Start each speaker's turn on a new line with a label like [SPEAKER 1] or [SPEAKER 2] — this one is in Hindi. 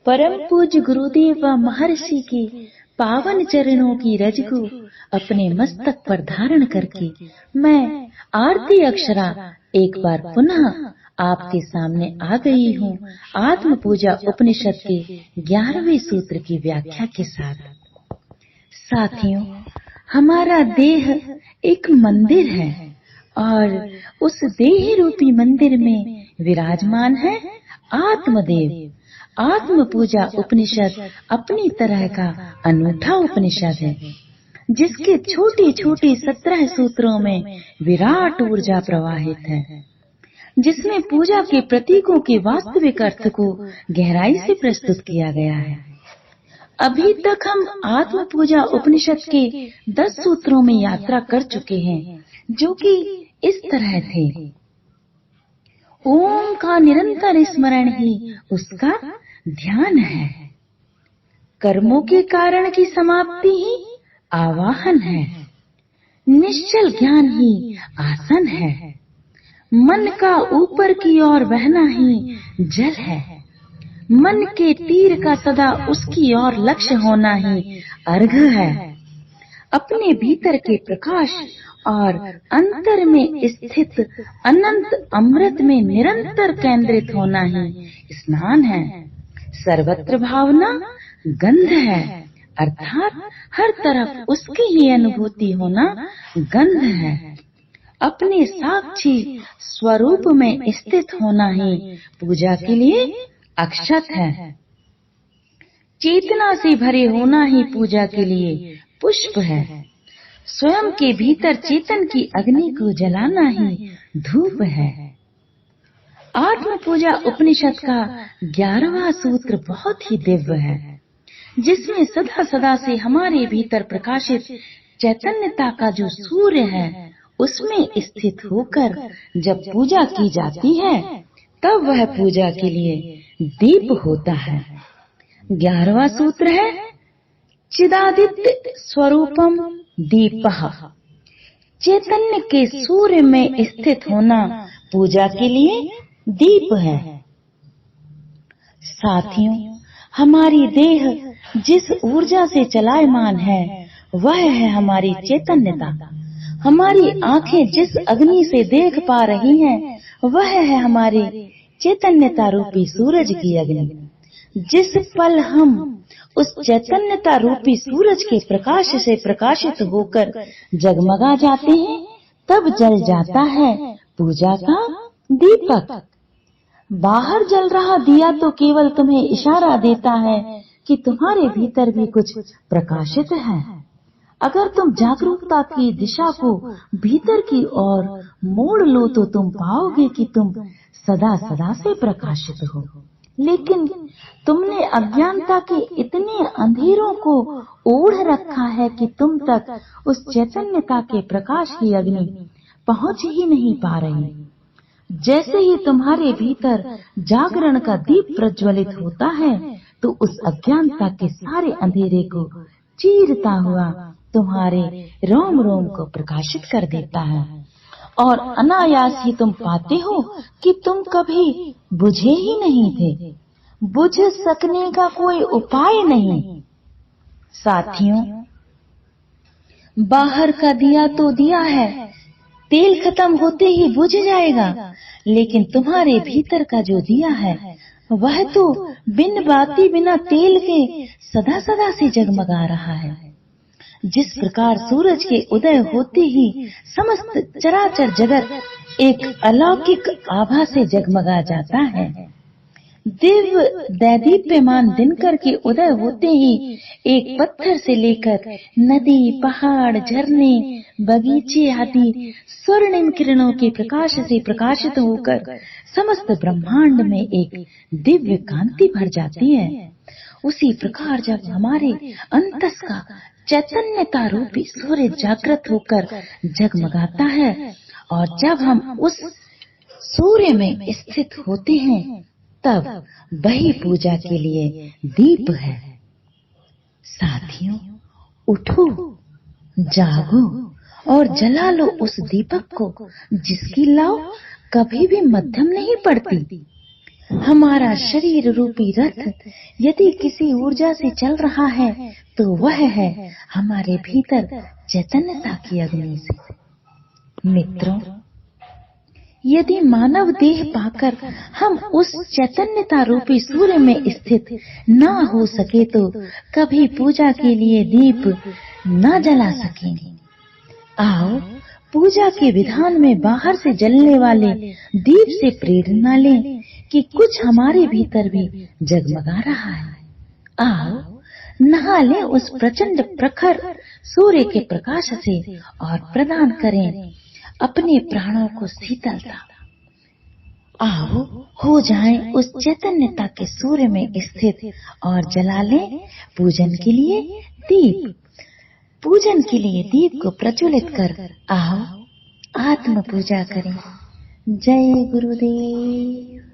[SPEAKER 1] परम पूज्य गुरुदेव व महर्षि के पावन चरणों की रज को अपने मस्तक पर धारण करके मैं आरती अक्षरा एक बार पुनः आपके सामने आ गई हूँ आत्म पूजा उपनिषद के 11वें सूत्र की व्याख्या के साथ। साथियों, हमारा देह एक मंदिर है और उस देह रूपी मंदिर में विराजमान है आत्मदेव। आत्म पूजा उपनिषद अपनी तरह का अनूठा उपनिषद है, जिसके छोटे छोटे 17 सूत्रों में विराट ऊर्जा प्रवाहित है, जिसमें पूजा के प्रतीकों के वास्तविक अर्थ को गहराई से प्रस्तुत किया गया है। अभी तक हम आत्म पूजा उपनिषद के 10 सूत्रों में यात्रा कर चुके हैं, जो कि इस तरह थे। ओम का निरंतर स्मरण ही उसका ध्यान है। कर्मों के कारण की समाप्ति ही आवाहन है। निश्चल ज्ञान ही आसन है। मन का ऊपर की ओर बहना ही जल है। मन के तीर का सदा उसकी ओर लक्ष्य होना ही अर्घ्य है। अपने भीतर के प्रकाश और अंतर में स्थित अनंत अमृत में निरंतर केंद्रित होना ही स्नान है। सर्वत्र भावना गंध है, अर्थात हर तरफ उसकी ही अनुभूति होना गंध है। अपने साक्षी स्वरूप में स्थित होना ही पूजा के लिए अक्षत है। चेतना से भरे होना ही पूजा के लिए पुष्प है। स्वयं के भीतर चेतन की अग्नि को जलाना ही धूप है। आत्म पूजा उपनिषद का 11वां सूत्र बहुत ही दिव्य है, जिसमें सदा सदा से हमारे भीतर प्रकाशित चैतन्यता का जो सूर्य है, उसमें स्थित होकर जब पूजा की जाती है, तब वह पूजा के लिए दीप होता है। 11वां सूत्र है चिदादित्य स्वरूपम दीपः। चैतन्य के सूर्य में स्थित होना पूजा के लिए दीप है। साथियों, हमारी देह जिस ऊर्जा से चलायमान है, वह है हमारी चैतन्यता। हमारी आंखें जिस अग्नि से देख पा रही हैं, वह है हमारी चैतन्यता रूपी सूरज की अग्नि। जिस पल हम उस चैतन्यता रूपी सूरज के प्रकाश से प्रकाशित होकर जगमगा जाते हैं, तब जल जाता है पूजा का दीपक। बाहर जल रहा दिया तो केवल तुम्हें इशारा देता है कि तुम्हारे भीतर भी कुछ प्रकाशित है। अगर तुम जागरूकता की दिशा को भीतर की ओर मोड़ लो तो तुम पाओगे कि तुम सदा सदा से प्रकाशित हो। लेकिन तुमने अज्ञानता के इतने अंधेरों को ओढ़ रखा है कि तुम तक उस चैतन्यता के प्रकाश की अग्नि पहुंच ही नहीं पा रही। जैसे ही तुम्हारे भीतर जागरण का दीप प्रज्वलित होता है, तो उस अज्ञानता के सारे अंधेरे को चीरता हुआ तुम्हारे रोम रोम को प्रकाशित कर देता है, और अनायास ही तुम पाते हो कि तुम कभी बुझे ही नहीं थे। बुझ सकने का कोई उपाय नहीं। साथियों, बाहर का दिया तो दिया है, तेल खत्म होते ही बुझ जाएगा, लेकिन तुम्हारे भीतर का जो दिया है, वह तो बिन बाती बिना तेल के सदा सदा से जगमगा रहा है। जिस प्रकार सूरज के उदय होते ही समस्त चराचर जगत एक अलौकिक आभा से जगमगा जाता है, दिव्य दैदीप्यमान दिनकर के उदय होते ही एक पत्थर से लेकर नदी, पहाड़, झरने, बगीचे आदि स्वर्णिम किरणों के प्रकाश से प्रकाशित होकर समस्त ब्रह्मांड में एक दिव्य कांति भर जाती है। उसी प्रकार जब हमारे अंतस का चैतन्यता रूपी सूर्य जागृत होकर जगमगाता है, और जब हम उस सूर्य में स्थित होते हैं, तब वही पूजा के लिए दीप है। साथियों, उठो, जागो और जला लो उस दीपक को, जिसकी लौ कभी भी मध्यम नहीं पड़ती। हमारा शरीर रूपी रथ यदि किसी ऊर्जा से चल रहा है तो वह है हमारे भीतर चैतन्यता की अग्नि से। मित्रों, यदि मानव देह पाकर हम उस चैतन्यता रूपी सूर्य में स्थित न हो सके तो कभी पूजा के लिए दीप न जला सकेंगे। आओ, पूजा के विधान में बाहर से जलने वाले दीप से प्रेरणा लें कि कुछ हमारे भीतर भी जगमगा रहा है। आओ, नहा लें उस प्रचंड प्रखर सूर्य के प्रकाश से और प्रदान करें अपने प्राणों को शीतलता। आओ, हो जाएं उस चैतन्यता के सूर्य में स्थित और जला लें पूजन के लिए दीप। पूजन के लिए दीप को प्रज्वलित कर आओ आत्म पूजा करें। जय गुरुदेव।